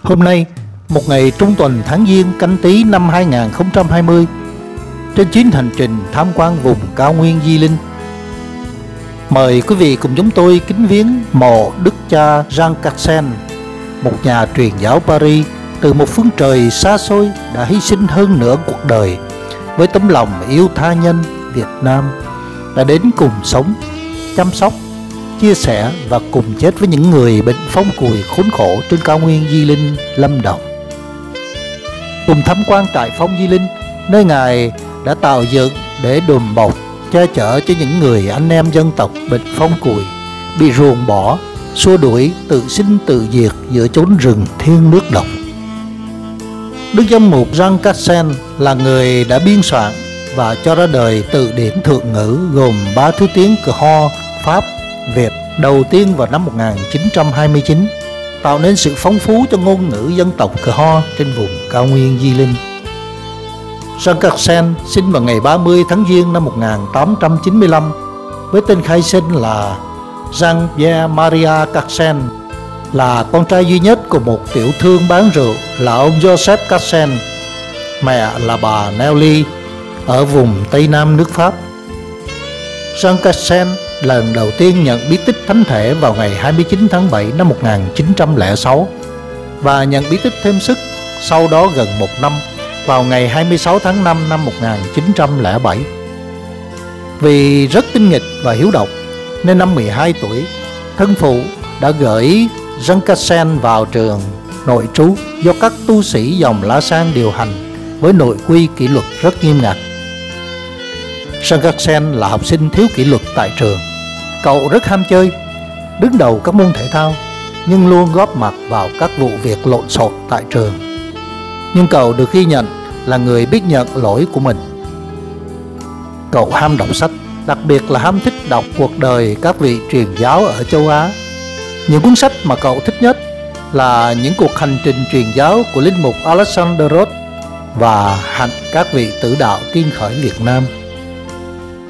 Hôm nay, một ngày trung tuần tháng Giêng Canh Tý năm 2020, trên chuyến hành trình tham quan vùng cao nguyên Di Linh, mời quý vị cùng chúng tôi kính viếng mộ Đức cha Jean Caxen, một nhà truyền giáo Paris từ một phương trời xa xôi đã hy sinh hơn nửa cuộc đời với tấm lòng yêu tha nhân Việt Nam, đã đến cùng sống, chăm sóc, chia sẻ và cùng chết với những người bệnh phong cùi khốn khổ trên cao nguyên Di Linh, Lâm Đồng. Cùng tham quan trại phong Di Linh, nơi Ngài đã tạo dựng để đùm bọc, che chở cho những người anh em dân tộc bệnh phong cùi bị ruồng bỏ, xua đuổi, tự sinh tự diệt giữa chốn rừng thiên nước độc. Đức Giám mục Jean Caxen là người đã biên soạn và cho ra đời từ điển thượng ngữ gồm 3 thứ tiếng Cờ-ho, Pháp, Việt đầu tiên vào năm 1929, tạo nên sự phong phú cho ngôn ngữ dân tộc Cờ-ho trên vùng cao nguyên Di Linh. Jean Caxen sinh vào ngày 30 tháng Giêng năm 1895 với tên khai sinh là Jean-Pierre Maria Caxen, là con trai duy nhất của một tiểu thương bán rượu là ông Joseph Caxen, mẹ là bà Nelly ở vùng Tây Nam nước Pháp. Jean Caxen lần đầu tiên nhận bí tích thánh thể vào ngày 29 tháng 7 năm 1906 và nhận bí tích thêm sức sau đó gần một năm vào ngày 26 tháng 5 năm 1907. Vì rất tinh nghịch và hiếu độc nên năm 12 tuổi, thân phụ đã gửi Jean Caxen vào trường nội trú do các tu sĩ dòng La Sang điều hành với nội quy kỷ luật rất nghiêm ngặt. Jean Caxen là học sinh thiếu kỷ luật tại trường. Cậu rất ham chơi, đứng đầu các môn thể thao, nhưng luôn góp mặt vào các vụ việc lộn xộn tại trường. Nhưng cậu được ghi nhận là người biết nhận lỗi của mình. Cậu ham đọc sách, đặc biệt là ham thích đọc cuộc đời các vị truyền giáo ở châu Á. Những cuốn sách mà cậu thích nhất là những cuộc hành trình truyền giáo của linh mục Alexander Roth và Hạnh các vị tử đạo tiên khởi Việt Nam.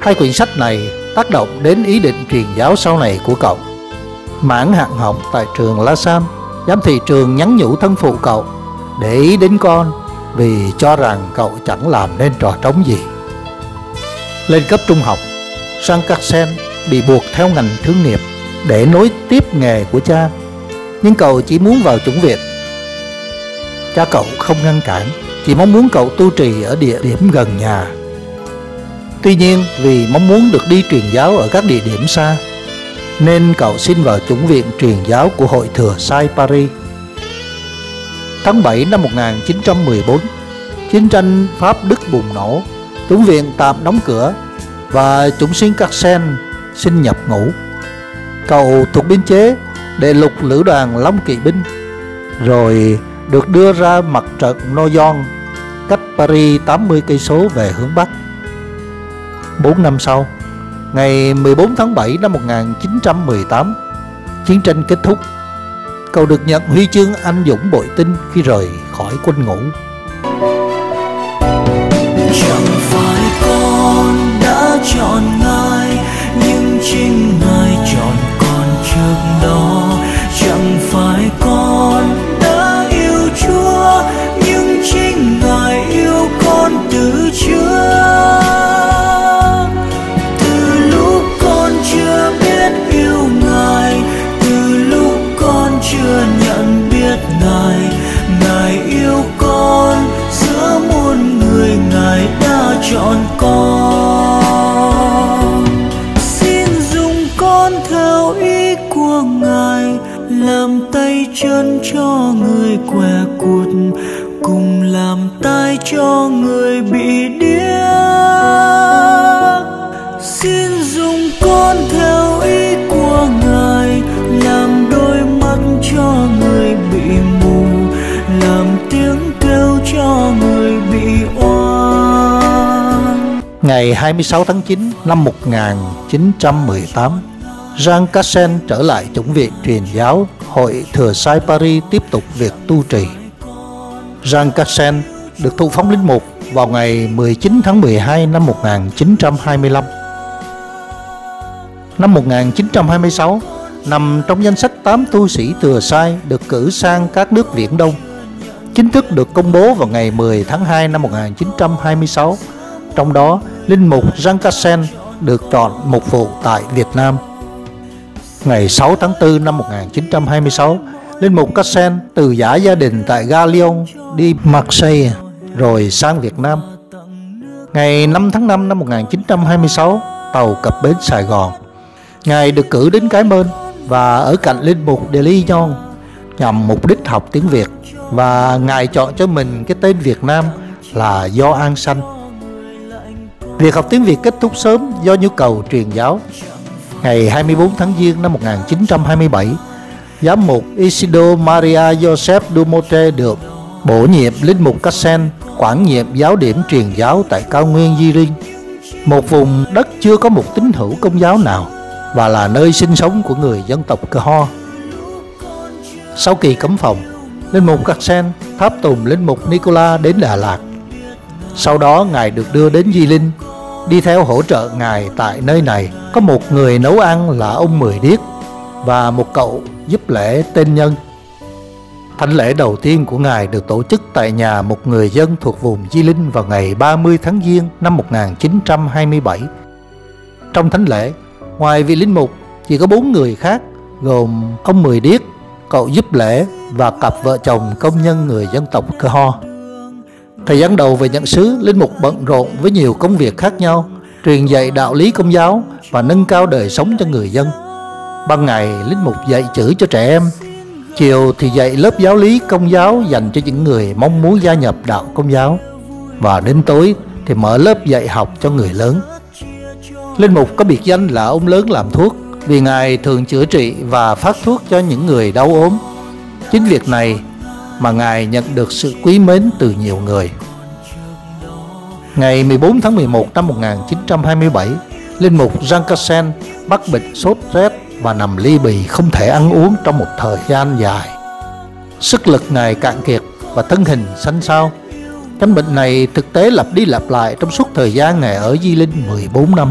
Hai quyển sách này tác động đến ý định truyền giáo sau này của cậu. Mãn hạn học tại trường La Sam, giám thị trường nhắn nhủ thân phụ cậu để ý đến con vì cho rằng cậu chẳng làm nên trò trống gì. Lên cấp trung học, Jean Caxen bị buộc theo ngành thương nghiệp để nối tiếp nghề của cha, nhưng cậu chỉ muốn vào chủng viện. Cha cậu không ngăn cản, chỉ mong muốn cậu tu trì ở địa điểm gần nhà. Tuy nhiên, vì mong muốn được đi truyền giáo ở các địa điểm xa, nên cậu xin vào chủng viện truyền giáo của Hội Thừa Sai Paris. Tháng 7 năm 1914, chiến tranh Pháp-Đức bùng nổ, chủng viện tạm đóng cửa và chủng sinh Caxen xin nhập ngũ. Cậu thuộc biên chế đệ lục lữ đoàn Long Kỵ binh, rồi được đưa ra mặt trận Noyon, cách Paris 80 cây số về hướng Bắc. 4 năm sau, ngày 14 tháng 7 năm 1918, chiến tranh kết thúc. Cậu được nhận huy chương anh dũng bội tinh khi rời khỏi quân ngũ. Chẳng phải con đã chọn Ngài, nhưng chính Ngài chọn con trước đó. Chẳng phải con đã yêu Chúa, nhưng chính Ngài yêu con từ trước. Từ lúc con chưa biết yêu Ngài, từ lúc con chưa nhận biết Ngài, Ngài yêu con giữa muôn người, Ngài đã chọn con. Xin dùng con theo ý của Ngài, làm tay chân cho người què cụt, cùng làm tai cho người bị điếc. Xin dùng con theo ý của Ngài, làm đôi mắt cho người bị mù, làm tiếng kêu cho người bị oan. Ngày 26 tháng 9 năm 1918, Jean Caxen trở lại chủng viện truyền giáo Hội Thừa Sai Paris tiếp tục việc tu trì. Jean Caxen được thụ phong linh mục vào ngày 19 tháng 12 năm 1925. Năm 1926, nằm trong danh sách 8 tu sĩ thừa sai được cử sang các nước Viễn Đông, chính thức được công bố vào ngày 10 tháng 2 năm 1926. Trong đó, linh mục Jean Cassen được chọn mục vụ tại Việt Nam. Ngày 6 tháng 4 năm 1926, linh mục Cassen từ giã gia đình tại ga Lyon đi Marseille rồi sang Việt Nam. Ngày 5 tháng 5 năm 1926, tàu cập bến Sài Gòn. Ngài được cử đến Cái Mơn và ở cạnh linh mục de Lyon nhằm mục đích học tiếng Việt, và Ngài chọn cho mình cái tên Việt Nam là Gioan Sanh. Việc học tiếng Việt kết thúc sớm do nhu cầu truyền giáo. Ngày 24 tháng Giêng năm 1927, giám mục Isidore Maria Joseph Dumote được bổ nhiệm linh mục Cassen quản nhiệm giáo điểm truyền giáo tại cao nguyên Di Linh, một vùng đất chưa có một tín hữu công giáo nào và là nơi sinh sống của người dân tộc Cơ Ho. Sau kỳ cấm phòng, linh mục Cassen tháp tùng linh mục Nicola đến Đà Lạt. Sau đó Ngài được đưa đến Di Linh. Đi theo hỗ trợ Ngài tại nơi này có một người nấu ăn là ông Mười Điếc và một cậu giúp lễ tên Nhân. Thánh lễ đầu tiên của Ngài được tổ chức tại nhà một người dân thuộc vùng Di Linh vào ngày 30 tháng Giêng năm 1927. Trong thánh lễ, ngoài vị linh mục, chỉ có 4 người khác gồm ông Mười Điếc, cậu giúp lễ và cặp vợ chồng công nhân người dân tộc Cơ Ho. Thời gian đầu về nhận xứ, linh mục bận rộn với nhiều công việc khác nhau, truyền dạy đạo lý công giáo và nâng cao đời sống cho người dân. Ban ngày, linh mục dạy chữ cho trẻ em, chiều thì dạy lớp giáo lý công giáo dành cho những người mong muốn gia nhập đạo công giáo, và đến tối thì mở lớp dạy học cho người lớn. Linh mục có biệt danh là ông lớn làm thuốc vì Ngài thường chữa trị và phát thuốc cho những người đau ốm. Chính việc này mà Ngài nhận được sự quý mến từ nhiều người. Ngày 14 tháng 11 năm 1927, linh mục Jean Cassen mắc bệnh sốt rét và nằm li bì không thể ăn uống trong một thời gian dài. Sức lực Ngài cạn kiệt và thân hình xanh xao. Căn bệnh này thực tế lặp đi lặp lại trong suốt thời gian Ngài ở Di Linh 14 năm.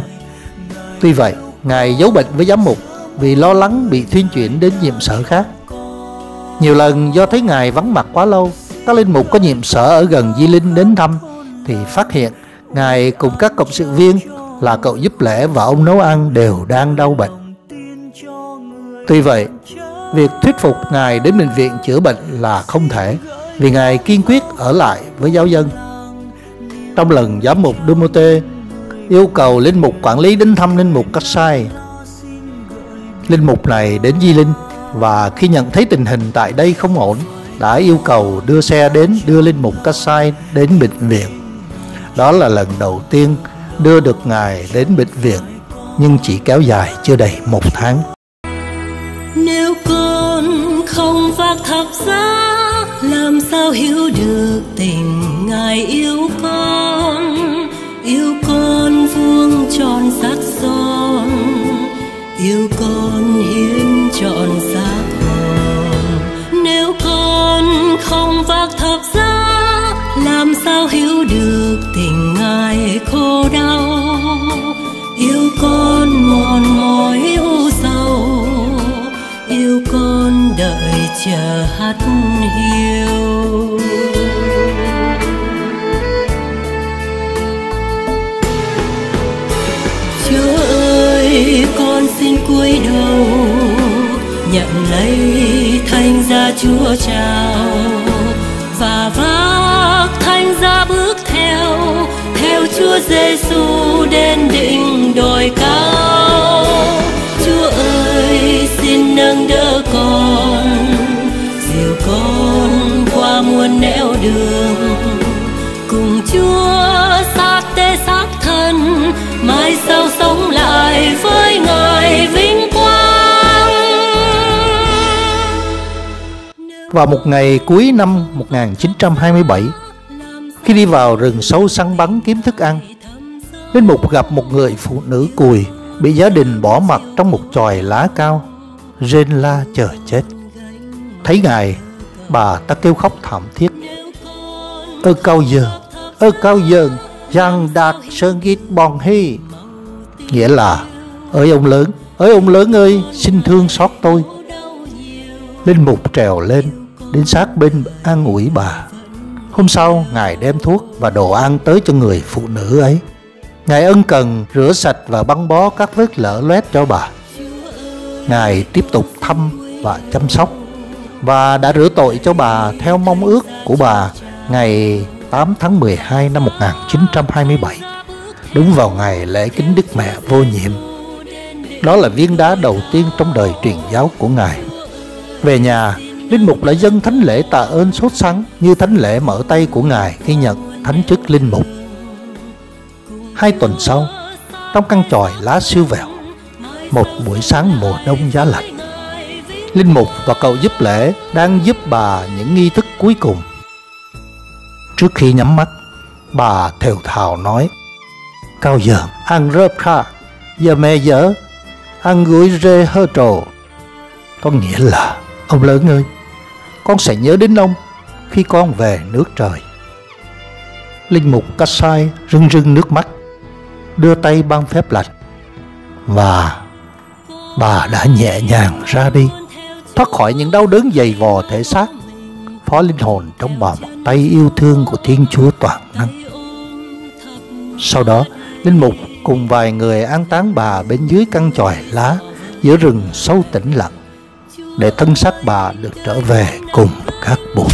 Tuy vậy, Ngài giấu bệnh với giám mục vì lo lắng bị thuyên chuyển đến nhiệm sở khác. Nhiều lần do thấy Ngài vắng mặt quá lâu, các linh mục có nhiệm sở ở gần Di Linh đến thăm thì phát hiện Ngài cùng các cộng sự viên là cậu giúp lễ và ông nấu ăn đều đang đau bệnh. Tuy vậy, việc thuyết phục Ngài đến bệnh viện chữa bệnh là không thể, vì Ngài kiên quyết ở lại với giáo dân. Trong lần giám mục Dumote yêu cầu linh mục quản lý đến thăm linh mục Cassai, linh mục này đến Di Linh và khi nhận thấy tình hình tại đây không ổn, đã yêu cầu đưa xe đến đưa linh mục Cassai đến bệnh viện. Đó là lần đầu tiên đưa được Ngài đến bệnh viện, nhưng chỉ kéo dài chưa đầy 1 tháng. Nếu con không vác thập giá, làm sao hiểu được tình Ngài yêu con? Yêu con vuông tròn sát son, yêu con hiến trọn xác hồn. Nếu con không vác thập giá, làm sao hiểu được tình Ngài khổ đau? Yêu con mòn mỏi u sầu, yêu con đợi chờ hát hiu. Chúa ơi, con xin cúi đầu nhận lấy thánh giá Chúa trao và vác thánh giá bước theo Chúa Giêsu đến đỉnh đồi cao. Chúa ơi, xin nâng đỡ con, dìu con qua muôn nẻo đường, cùng Chúa xác tế xác thân, mai sau sống lại với Ngài vinh quang. Vào một ngày cuối năm 1927, khi đi vào rừng sâu săn bắn kiếm thức ăn, linh mục gặp một người phụ nữ cùi bị gia đình bỏ mặc trong một chòi lá cao, rên la chờ chết. Thấy Ngài, bà ta kêu khóc thảm thiết: ơ cao dơn, giang đạt sơn gít bòn hy. Nghĩa là: ơi ông lớn, Ơi ông lớn ơi, xin thương xót tôi. Linh mục trèo lên đến sát bên an ủi bà. Hôm sau, Ngài đem thuốc và đồ ăn tới cho người phụ nữ ấy. Ngài ân cần rửa sạch và băng bó các vết lở loét cho bà. Ngài tiếp tục thăm và chăm sóc, và đã rửa tội cho bà theo mong ước của bà ngày 8 tháng 12 năm 1927, đúng vào ngày lễ kính Đức Mẹ Vô Nhiệm. Đó là viên đá đầu tiên trong đời truyền giáo của Ngài. Về nhà, linh mục lại dâng thánh lễ tạ ơn sốt sắng như thánh lễ mở tay của Ngài khi nhận thánh chức linh mục. 2 tuần sau, trong căn chòi lá siêu vẹo, một buổi sáng mùa đông giá lạnh, linh mục và cậu giúp lễ đang giúp bà những nghi thức cuối cùng. Trước khi nhắm mắt, bà thều thào nói: "Cao giờ ăn rớp kha, giờ mẹ dở, ăn gửi rê hơ trồ." Có nghĩa là: "Ông lớn ơi, con sẽ nhớ đến ông khi con về nước trời." Linh mục Kasai rưng rưng nước mắt, đưa tay ban phép lành, và bà đã nhẹ nhàng ra đi, thoát khỏi những đau đớn dày vò thể xác, phó linh hồn trong vòng tay yêu thương của Thiên Chúa toàn năng. Sau đó, linh mục cùng vài người an táng bà bên dưới căn chòi lá giữa rừng sâu tĩnh lặng, để thân xác bà được trở về cùng các bụi.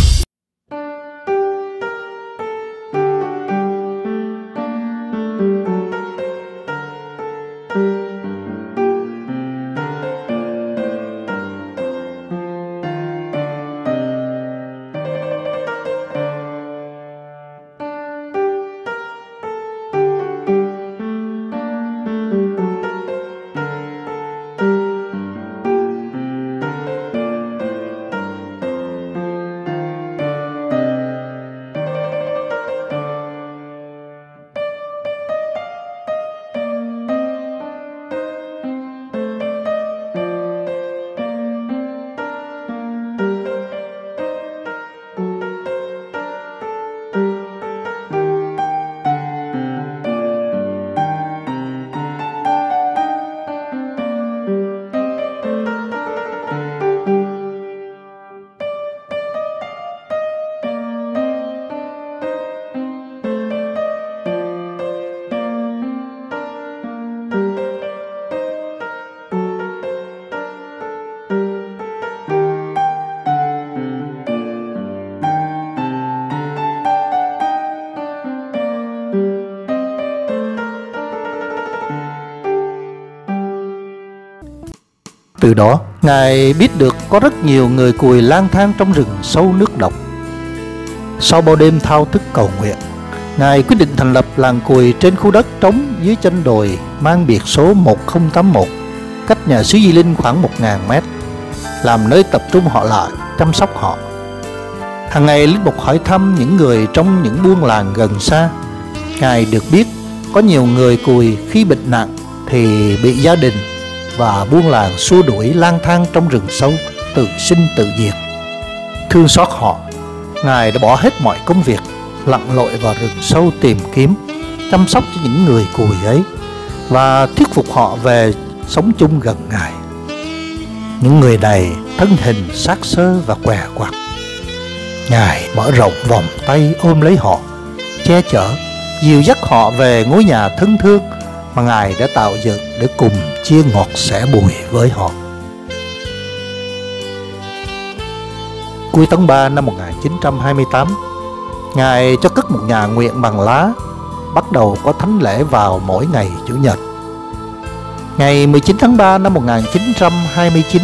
Từ đó, Ngài biết được có rất nhiều người cùi lang thang trong rừng sâu nước độc. Sau bao đêm thao thức cầu nguyện, Ngài quyết định thành lập làng cùi trên khu đất trống dưới chân đồi mang biệt số 1081, cách nhà xứ Di Linh khoảng 1000 mét, làm nơi tập trung họ lại, chăm sóc họ. Hàng ngày, linh mục hỏi thăm những người trong những buôn làng gần xa. Ngài được biết có nhiều người cùi khi bệnh nặng thì bị gia đình và buôn làng xua đuổi lang thang trong rừng sâu, tự sinh tự diệt. Thương xót họ, Ngài đã bỏ hết mọi công việc, lặn lội vào rừng sâu tìm kiếm, chăm sóc cho những người cùi ấy và thuyết phục họ về sống chung gần Ngài. Những người này thân hình xác xơ và què quặt. Ngài mở rộng vòng tay ôm lấy họ, che chở, dìu dắt họ về ngôi nhà thân thương mà Ngài đã tạo dựng để cùng chia ngọt sẻ bùi với họ. Cuối tháng 3 năm 1928, Ngài cho cất một nhà nguyện bằng lá, bắt đầu có thánh lễ vào mỗi ngày Chủ nhật. Ngày 19 tháng 3 năm 1929,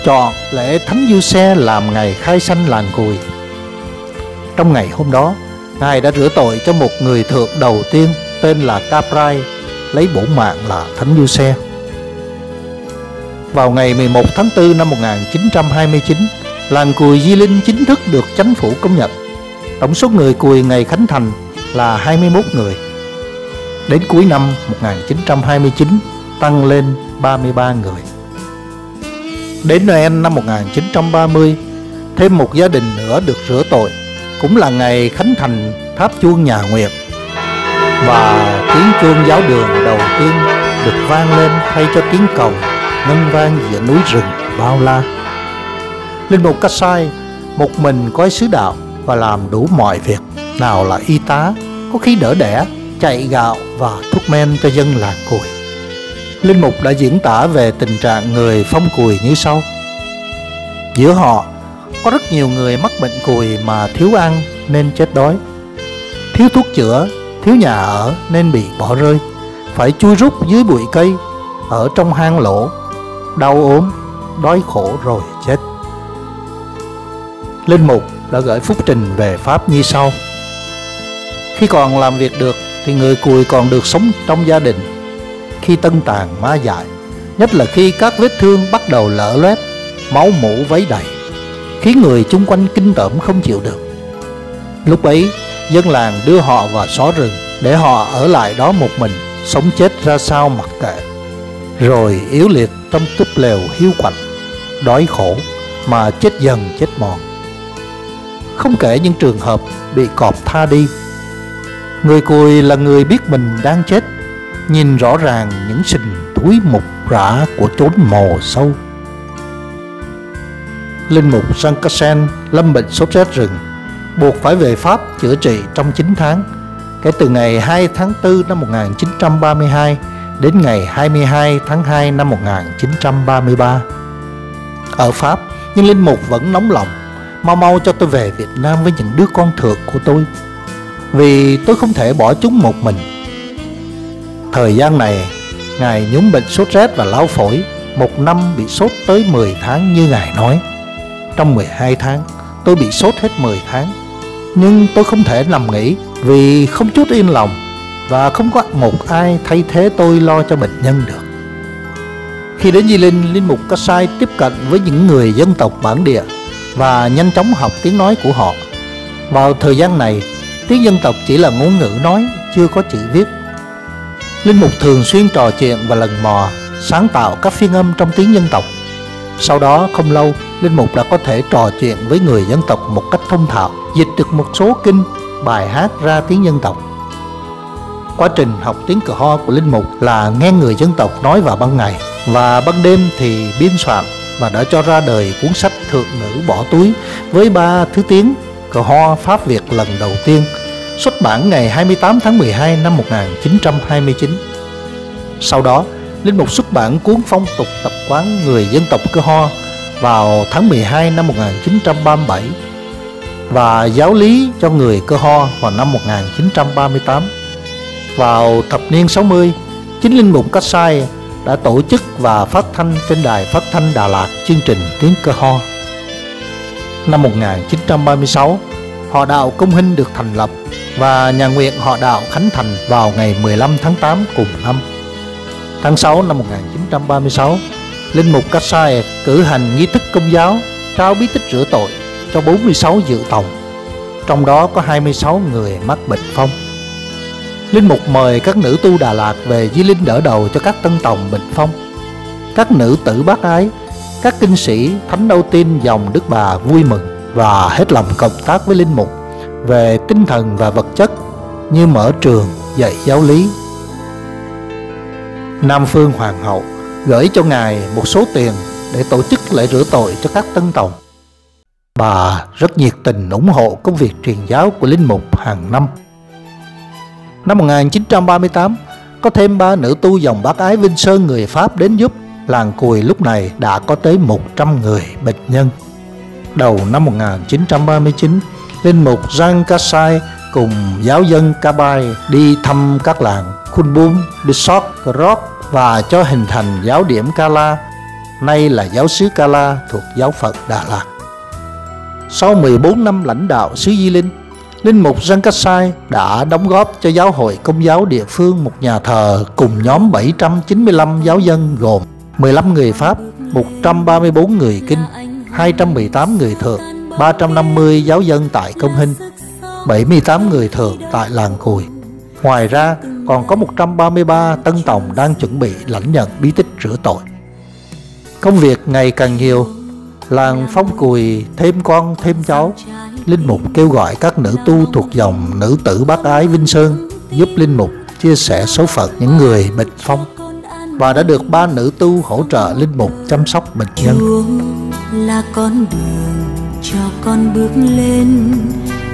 chọn lễ Thánh Giuse làm ngày khai sanh làng cùi. Trong ngày hôm đó, Ngài đã rửa tội cho một người thượng đầu tiên tên là Caprai, lấy bổn mạng là Thánh Giuse. Vào ngày 11 tháng 4 năm 1929, làng cùi Di Linh chính thức được Chánh phủ công nhận. Tổng số người cùi ngày khánh thành là 21 người. Đến cuối năm 1929, tăng lên 33 người. Đến Noel năm 1930, thêm một gia đình nữa được rửa tội, cũng là ngày khánh thành tháp chuông nhà nguyện. Và tiếng chuông giáo đường đầu tiên được vang lên thay cho tiếng cầu ngân vang giữa núi rừng bao la. Linh mục Kassai một mình coi sứ đạo và làm đủ mọi việc, nào là y tá, có khi đỡ đẻ, chạy gạo và thuốc men cho dân làng Cùi. Linh mục đã diễn tả về tình trạng người phong cùi như sau: giữa họ có rất nhiều người mắc bệnh cùi mà thiếu ăn nên chết đói, thiếu thuốc chữa, thiếu nhà ở nên bị bỏ rơi, phải chui rút dưới bụi cây, ở trong hang lỗ, đau ốm, đói khổ rồi chết. Linh mục đã gửi phúc trình về Pháp như sau: khi còn làm việc được thì người cùi còn được sống trong gia đình. Khi tân tàn ma dại, nhất là khi các vết thương bắt đầu lở loét, máu mủ vấy đầy, khiến người chung quanh kinh tởm không chịu được, lúc ấy dân làng đưa họ vào xó rừng để họ ở lại đó một mình, sống chết ra sao mặc kệ, rồi yếu liệt trong túp lều hiu quạnh, đói khổ mà chết dần chết mòn. Không kể những trường hợp bị cọp tha đi, người cùi là người biết mình đang chết, nhìn rõ ràng những sình thúi mục rã của chốn mồ sâu. Linh mục Jean Cassen lâm bệnh sốt rét rừng, buộc phải về Pháp chữa trị trong 9 tháng, kể từ ngày 2 tháng 4 năm 1932 đến ngày 22 tháng 2 năm 1933. Ở Pháp, nhưng linh mục vẫn nóng lòng: mau mau cho tôi về Việt Nam với những đứa con thượng của tôi, vì tôi không thể bỏ chúng một mình. Thời gian này, Ngài nhúm bệnh sốt rét và lao phổi, một năm bị sốt tới 10 tháng như Ngài nói. Trong 12 tháng, tôi bị sốt hết 10 tháng, nhưng tôi không thể nằm nghỉ vì không chút yên lòng, và không có một ai thay thế tôi lo cho bệnh nhân được. Khi đến Di Linh, linh mục Kassai tiếp cận với những người dân tộc bản địa và nhanh chóng học tiếng nói của họ. Vào thời gian này, tiếng dân tộc chỉ là ngôn ngữ nói, chưa có chữ viết. Linh mục thường xuyên trò chuyện và lần mò sáng tạo các phiên âm trong tiếng dân tộc. Sau đó không lâu, linh mục đã có thể trò chuyện với người dân tộc một cách thông thạo, dịch được một số kinh, bài hát ra tiếng dân tộc. Quá trình học tiếng cờ ho của linh mục là nghe người dân tộc nói vào ban ngày, và ban đêm thì biên soạn và đã cho ra đời cuốn sách Thượng ngữ bỏ túi với 3 thứ tiếng cờ ho Pháp Việt lần đầu tiên, xuất bản ngày 28 tháng 12 năm 1929. Sau đó, linh mục xuất bản cuốn Phong tục tập quán người dân tộc Cơ Ho vào tháng 12 năm 1937 và Giáo lý cho người Cơ Ho vào năm 1938. Vào thập niên 60, chính linh mục Kassai đã tổ chức và phát thanh trên đài phát thanh Đà Lạt chương trình tiếng Cơ Ho. Năm 1936, họ đạo Công Hinh được thành lập và nhà nguyện họ đạo khánh thành vào ngày 15 tháng 8 cùng năm. Tháng 6 năm 1936, linh mục Kassai cử hành nghi thức công giáo trao bí tích rửa tội cho 46 dự tòng, trong đó có 26 người mắc bệnh phong. Linh mục mời các nữ tu Đà Lạt về Di Linh đỡ đầu cho các tân tòng bệnh phong. Các nữ tử bác ái, các kinh sĩ, thánh đau tin dòng Đức Bà vui mừng và hết lòng cộng tác với linh mục về tinh thần và vật chất, như mở trường dạy giáo lý. Nam Phương Hoàng hậu gửi cho Ngài một số tiền để tổ chức lễ rửa tội cho các tân tòng. Bà rất nhiệt tình ủng hộ công việc truyền giáo của linh mục hàng năm. Năm 1938, có thêm 3 nữ tu dòng bác ái Vinh Sơn người Pháp đến giúp. Làng Cùi lúc này đã có tới 100 người bệnh nhân. Đầu năm 1939, linh mục Jean Kassai cùng giáo dân Kabai đi thăm các làng Khun Bum, Bisok, Krok và cho hình thành giáo điểm Kala, nay là giáo xứ Kala thuộc giáo phận Đà Lạt. Sau 14 năm lãnh đạo xứ Di Linh, linh mục Jean Kassai đã đóng góp cho giáo hội Công giáo địa phương một nhà thờ cùng nhóm 795 giáo dân gồm 15 người Pháp, 134 người Kinh, 218 người Thượng, 350 giáo dân tại Công Hinh, 78 người Thượng tại làng Cùi. Ngoài ra còn có 133 tân tòng đang chuẩn bị lãnh nhận bí tích rửa tội. Công việc ngày càng nhiều, làng Phong Cùi thêm con thêm cháu. Linh mục kêu gọi các nữ tu thuộc dòng nữ tử bác ái Vinh Sơn giúp linh mục chia sẻ số phận những người bệnh phong. và đã được 3 nữ tu hỗ trợ linh mục chăm sóc bệnh nhân. Chúa là con đường cho con bước lên,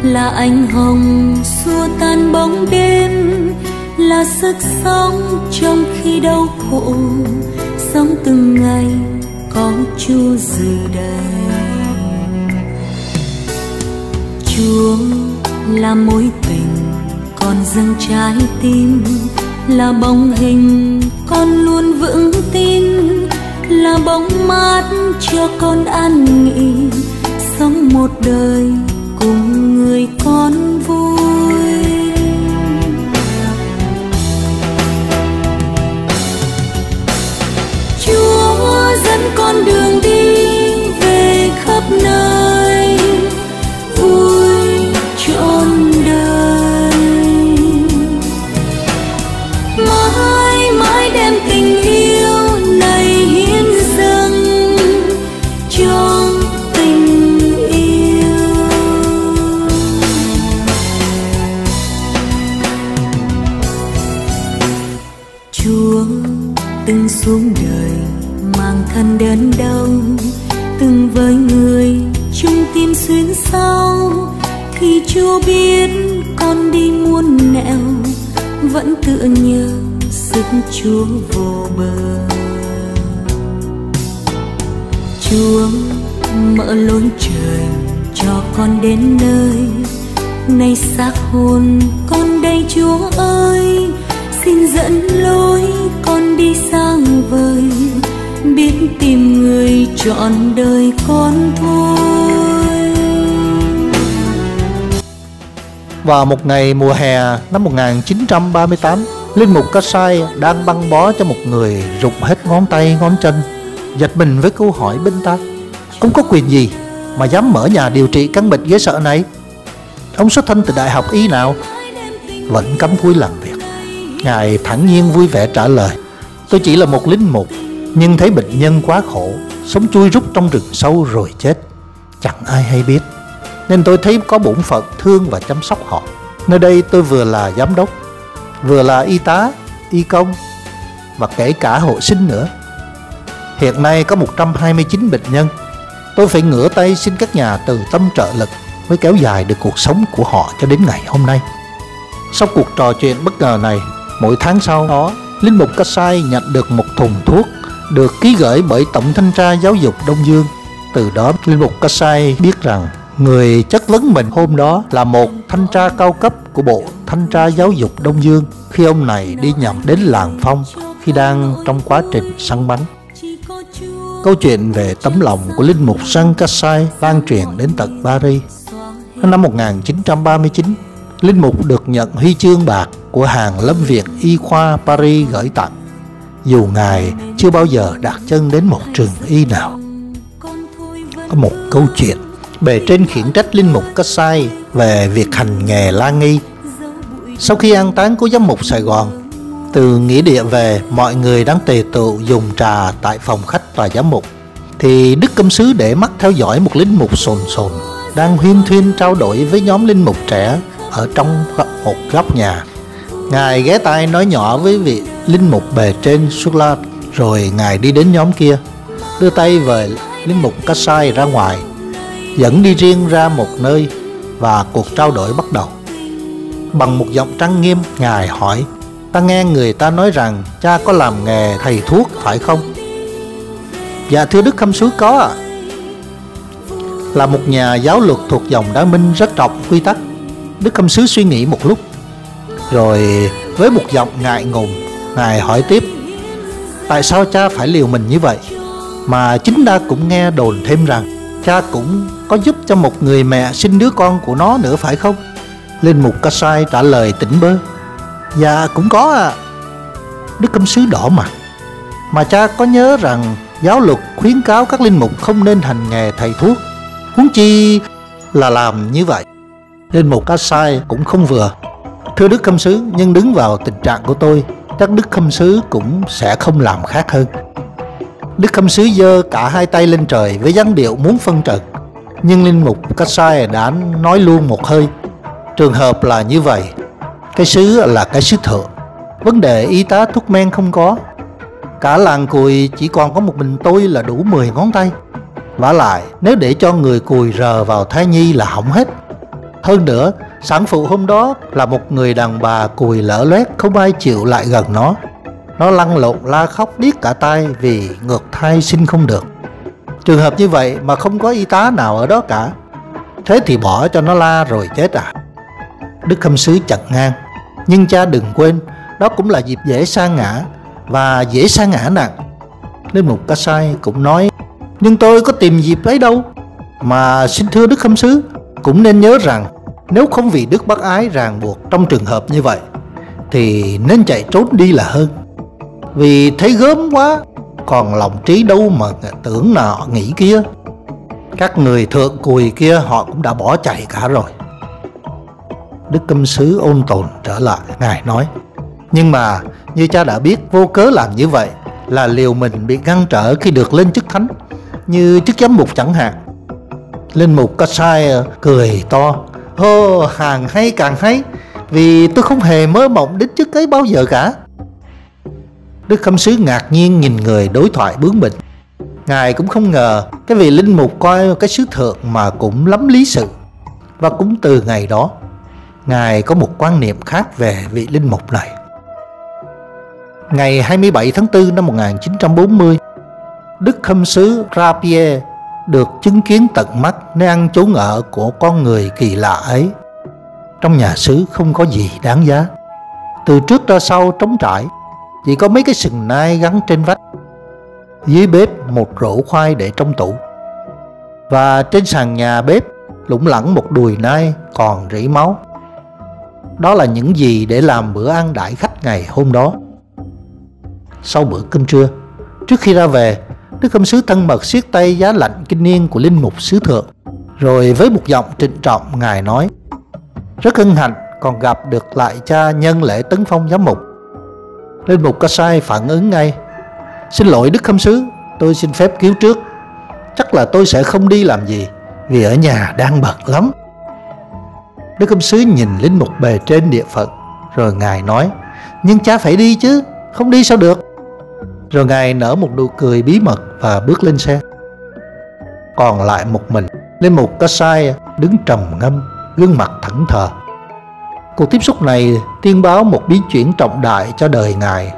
là ánh hồng xua tan bóng đêm, là sức sống trong khi đau khổ, sống từng ngày có Chúa dự đầy. Chúa là mối tình con dâng trái tim, là bóng hình con luôn vững tin, là bóng mát cho con an nghỉ, sống một đời cùng người con vui. Chúa dẫn con đường đi về khắp nơi, vui trọn đời, mãi mãi đem tình yêu này hiến dâng cho tình yêu. Chúa từng xuống đời mang thân đớn đau, từng với người chung tim xuyên sau. Khi Chúa biết con đi muôn nẻo, vẫn tựa nhớ sức Chúa vô bờ. Chúa mở lối trời cho con đến nơi, nay xác hồn con đây Chúa ơi, xin dẫn lối con đi sang vời, biết tìm người trọn đời con thôi. Vào một ngày mùa hè năm 1938, linh mục Kasai đang băng bó cho một người rụng hết ngón tay ngón chân, giật mình với câu hỏi bên tai: ông có quyền gì mà dám mở nhà điều trị căn bệnh ghê sợ này? Ông xuất thân từ đại học y nào? Vẫn cắm cúi làm việc, Ngài thản nhiên vui vẻ trả lời: tôi chỉ là một linh mục, nhưng thấy bệnh nhân quá khổ, sống chui rút trong rừng sâu rồi chết, chẳng ai hay biết, nên tôi thấy có bổn phận thương và chăm sóc họ. Nơi đây tôi vừa là giám đốc, vừa là y tá, y công và kể cả hộ sinh nữa. Hiện nay có 129 bệnh nhân. Tôi phải ngửa tay xin các nhà từ tâm trợ lực mới kéo dài được cuộc sống của họ cho đến ngày hôm nay. Sau cuộc trò chuyện bất ngờ này, mỗi tháng sau đó, linh mục Kasai nhận được một thùng thuốc được ký gửi bởi Tổng Thanh tra Giáo dục Đông Dương. Từ đó, linh mục Kasai biết rằng người chất vấn mình hôm đó là một thanh tra cao cấp của Bộ Thanh tra Giáo dục Đông Dương, khi ông này đi nhầm đến làng Phong khi đang trong quá trình săn bắn. Câu chuyện về tấm lòng của linh mục Jean Kasai lan truyền đến tận Paris. Năm 1939, linh mục được nhận huy chương bạc của Hàng Lâm viện Y khoa Paris gửi tặng, dù Ngài chưa bao giờ đặt chân đến một trường y nào. Có một câu chuyện bề trên khiển trách linh mục Kasai về việc hành nghề la nghi. Sau khi an táng của giám mục Sài Gòn, từ nghĩa địa về, mọi người đang tề tựu dùng trà tại phòng khách tòa giám mục, thì Đức Công Sứ để mắt theo dõi một linh mục sồn sồn đang huyên thuyên trao đổi với nhóm linh mục trẻ ở trong một góc nhà. Ngài ghé tai nói nhỏ với vị linh mục bề trên Sulat, rồi Ngài đi đến nhóm kia, đưa tay về linh mục Kasai ra ngoài, dẫn đi riêng ra một nơi, và cuộc trao đổi bắt đầu. Bằng một giọng trang nghiêm, Ngài hỏi: ta nghe người ta nói rằng cha có làm nghề thầy thuốc phải không? Dạ thưa Đức Khâm Sứ, có ạ. Là một nhà giáo luật thuộc dòng Đa Minh rất trọng quy tắc. Đức Khâm Sứ suy nghĩ một lúc, rồi với một giọng ngại ngùng, Ngài hỏi tiếp: tại sao cha phải liều mình như vậy? Mà chính ta cũng nghe đồn thêm rằng cha cũng có giúp cho một người mẹ sinh đứa con của nó nữa phải không? Linh mục Kasai trả lời tỉnh bơ: dạ cũng có ạ. Đức Khâm Sứ đỏ mặt: mà cha có nhớ rằng giáo luật khuyến cáo các linh mục không nên hành nghề thầy thuốc, huống chi là làm như vậy. Linh mục Kasai cũng không vừa: thưa Đức Khâm Sứ, nhưng đứng vào tình trạng của tôi, chắc Đức Khâm Sứ cũng sẽ không làm khác hơn. Đức Khâm Sứ giơ cả hai tay lên trời với dáng điệu muốn phân trần, nhưng linh mục Kasai đã nói luôn một hơi: trường hợp là như vậy, cái sứ là cái sứ thượng, vấn đề y tá thuốc men không có. Cả làng cùi chỉ còn có một mình tôi là đủ 10 ngón tay. Vả lại, nếu để cho người cùi rờ vào thai nhi là hỏng hết. Hơn nữa, sản phụ hôm đó là một người đàn bà cùi lở loét, không ai chịu lại gần nó. Nó lăn lộn la khóc điếc cả tai vì ngược thai sinh không được. Trường hợp như vậy mà không có y tá nào ở đó cả. Thế thì bỏ cho nó la rồi chết à? Đức Khâm Sứ chặn ngang. Nhưng cha đừng quên, đó cũng là dịp dễ sa ngã, và dễ sa ngã nặng. Linh mục Kasai cũng nói: nhưng tôi có tìm dịp ấy đâu. Mà xin thưa Đức Khâm Sứ, cũng nên nhớ rằng nếu không vì Đức Bác Ái ràng buộc trong trường hợp như vậy thì nên chạy trốn đi là hơn. Vì thấy gớm quá, còn lòng trí đâu mà tưởng nọ nghĩ kia. Các người thượng cùi kia họ cũng đã bỏ chạy cả rồi. Đức Khâm Sứ ôn tồn trở lại. Ngài nói: nhưng mà như cha đã biết, vô cớ làm như vậy là liều mình bị ngăn trở khi được lên chức thánh, như chức giám mục chẳng hạn. Linh mục Kasai cười to: hô, hàng hay càng hay, vì tôi không hề mơ mộng đến chức ấy bao giờ cả. Đức Khâm Sứ ngạc nhiên nhìn người đối thoại bướng bỉnh. Ngài cũng không ngờ cái vị linh mục coi cái sứ thượng mà cũng lắm lý sự. Và cũng từ ngày đó, Ngài có một quan niệm khác về vị linh mục này. Ngày 27 tháng 4 năm 1940, Đức Khâm Sứ Rapier được chứng kiến tận mắt nơi ăn chốn ở của con người kỳ lạ ấy. Trong nhà xứ không có gì đáng giá. Từ trước ra sau trống trải, chỉ có mấy cái sừng nai gắn trên vách. Dưới bếp một rổ khoai để trong tủ. Và trên sàn nhà bếp lủng lẳng một đùi nai còn rỉ máu. Đó là những gì để làm bữa ăn đãi khách ngày hôm đó. Sau bữa cơm trưa, trước khi ra về, Đức Khâm Sứ thân mật siết tay giá lạnh kinh niên của linh mục xứ thượng. Rồi với một giọng trịnh trọng, Ngài nói: rất hân hạnh còn gặp được lại cha nhân lễ tấn phong giám mục. Linh mục Kasai phản ứng ngay: xin lỗi Đức Khâm Sứ, tôi xin phép cứu trước. Chắc là tôi sẽ không đi làm gì, vì ở nhà đang bận lắm. Đức Khâm Sứ nhìn linh mục bề trên địa phận, rồi Ngài nói: nhưng cha phải đi chứ, không đi sao được. Rồi Ngài nở một nụ cười bí mật và bước lên xe. Còn lại một mình, linh mục Kasai đứng trầm ngâm, gương mặt thẫn thờ. Cuộc tiếp xúc này tiên báo một biến chuyển trọng đại cho đời Ngài.